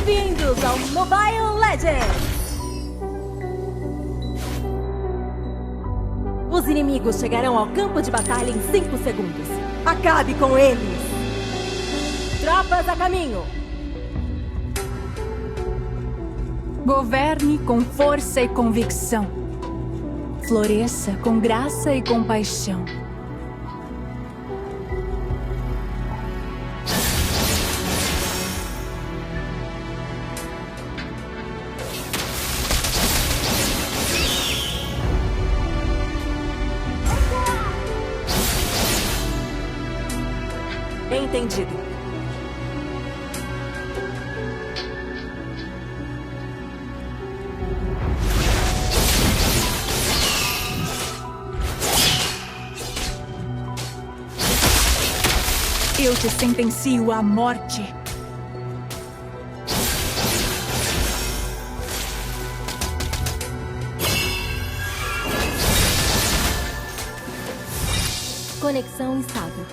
Bem-vindos ao Mobile Legends! Os inimigos chegarão ao campo de batalha em 5 segundos. Acabe com eles! Tropas a caminho! Governe com força e convicção. Floresça com graça e compaixão. Entendido. Eu te sentencio à morte. Conexão instável.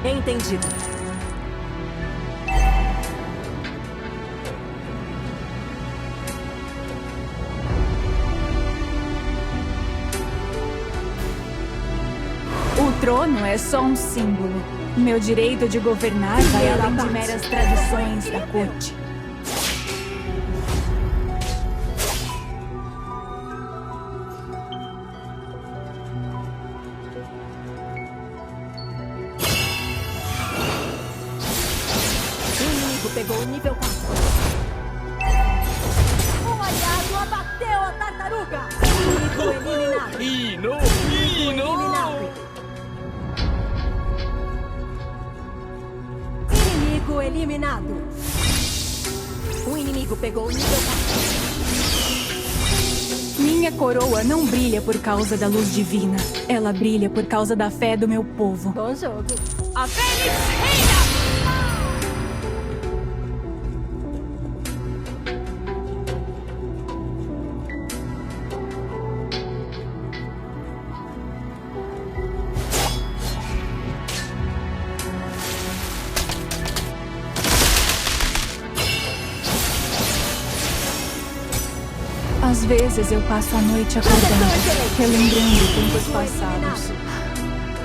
Entendido. O trono é só um símbolo. Meu direito de governar vai além de meras tradições da corte. Pegou o nível 4. O aliado abateu a tartaruga. Inimigo eliminado. Inimigo eliminado. O inimigo pegou o nível 4. Minha coroa não brilha por causa da luz divina. Ela brilha por causa da fé do meu povo. Bom jogo. A Fênix reina! Às vezes eu passo a noite acordando, relembrando tempos passados.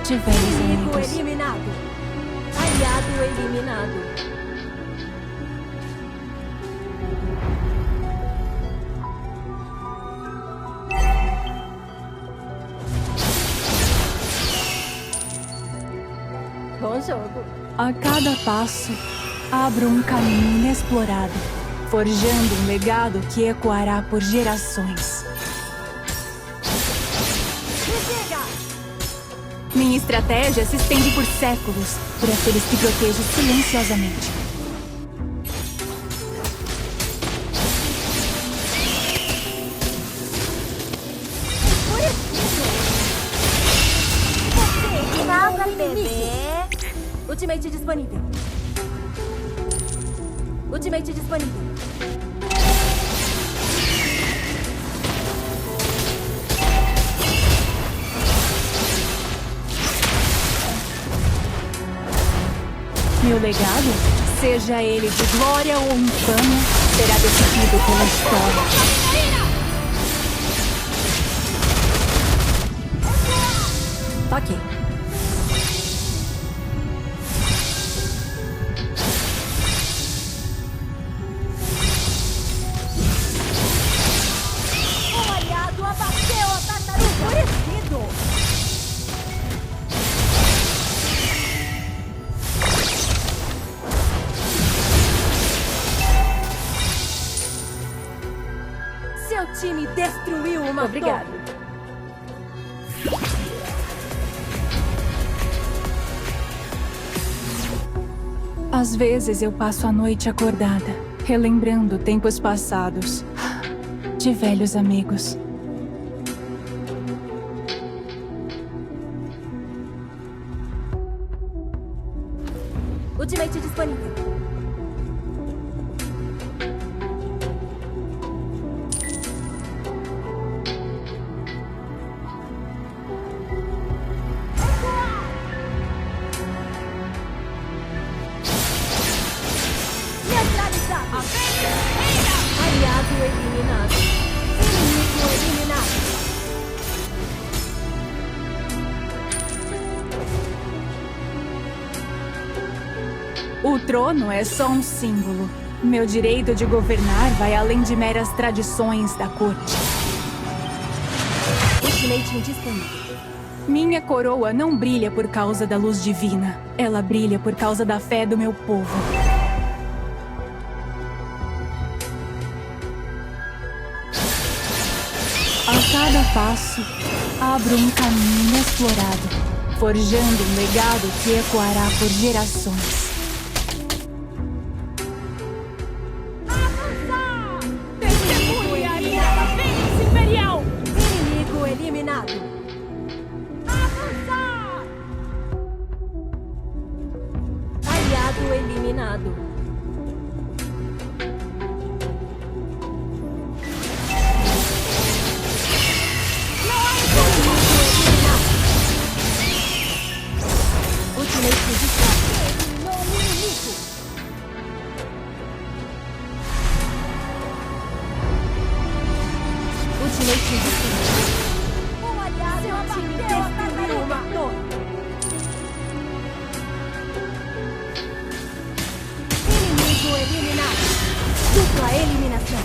De velhos Inimigo amigos. eliminado. Aliado eliminado. Bom jogo. A cada passo, abro um caminho inexplorado, forjando um legado que ecoará por gerações. Minha estratégia se estende por séculos, por aqueles que protejo silenciosamente. Nada, bebê. Ultimate disponível. Ultimate disponível. Meu legado, seja ele de glória ou infâmia, será decidido pela história. Ok. O aliado abateu a tartaruga. Enfurecido. Seu time destruiu uma Obrigado. torre. Às vezes eu passo a noite acordada, relembrando tempos passados, de velhos amigos. Ultimate disponível. Aliado eliminado. Inimigo eliminado. O trono é só um símbolo. Meu direito de governar vai além de meras tradições da corte. Ultimate indisponível. Minha coroa não brilha por causa da luz divina. Ela brilha por causa da fé do meu povo. A cada passo, abro um caminho inexplorado, forjando um legado que ecoará por gerações. Testemunha aliada Fênix Imperial! Inimigo eliminado. Avançar! Aliado eliminado. Um aliado abateu a tartaruga! Inimigo eliminado! Dupla eliminação!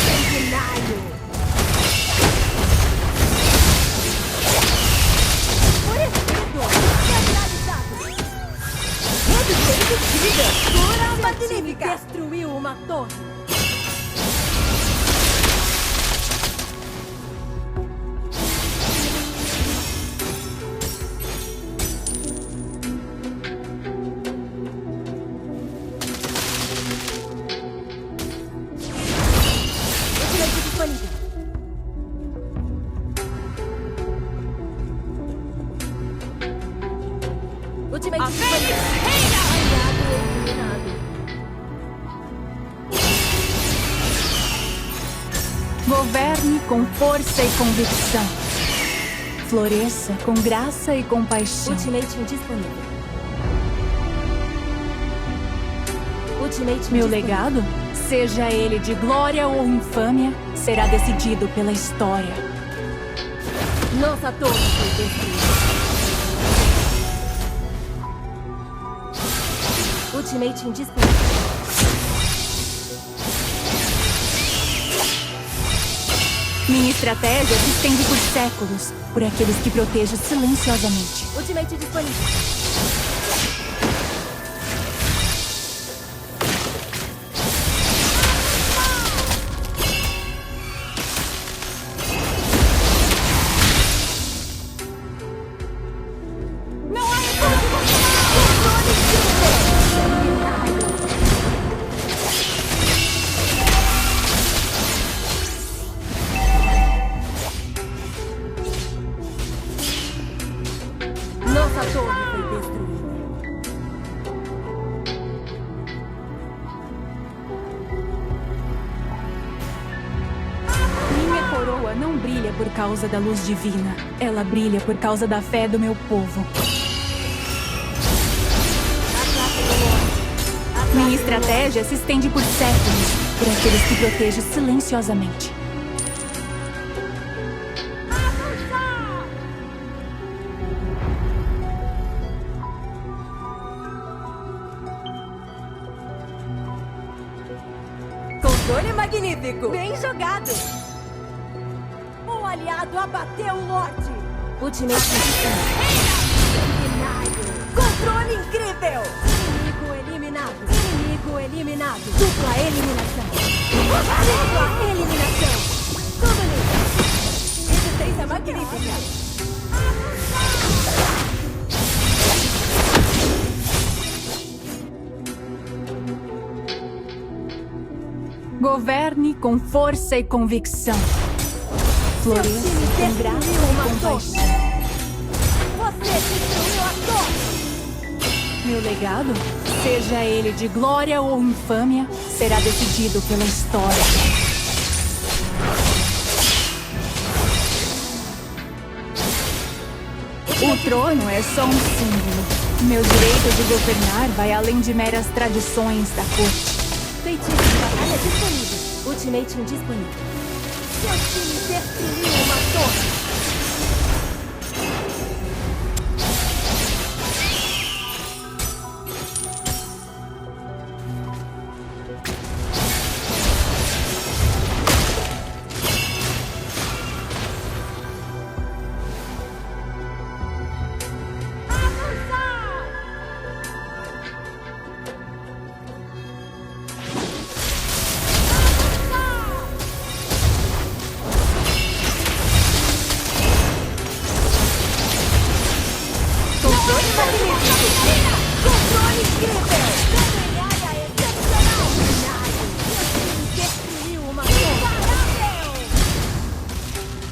Sanguinário! Enfurecido! Neutralizado! Cura magnífica! Destruiu uma torre! Ultimate disponível. Ultimate disponível. Governe com força e convicção. Floresça com graça e compaixão. Ultimate indisponível. Ultimate Meu indisponível. legado, seja ele de glória ou infâmia, será decidido pela história. Nossa torre foi destruída. Ultimate indisponível. Minha estratégia se estende por séculos, por aqueles que protejo silenciosamente. Ultimate disponível. Não há encontro! Nossa torre foi destruída. Minha coroa não brilha por causa da luz divina. Ela brilha por causa da fé do meu povo. Minha estratégia se estende por séculos, por aqueles que protejo silenciosamente. Controle magnífico! Bem jogado! O aliado abateu o Lorde! Ultimate sanguinário! Controle incrível! Inimigo eliminado! Inimigo eliminado! Dupla eliminação! Dupla eliminação! Tudo lindo! Resistência magnífica! Governe com força e convicção. Floresça com graça e compaixão. Você destruiu a torre! Meu legado, seja ele de glória ou infâmia, será decidido pela história. O trono é só um símbolo. Meu direito de governar vai além de meras tradições da corte. Feitiço de batalha disponível. Ultimate indisponível. Seu time destruiu uma torre! Controle magnífico! Controle incrível! Também área excepcional! Destruiu uma torre!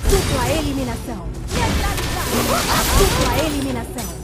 Dupla eliminação! Dupla eliminação!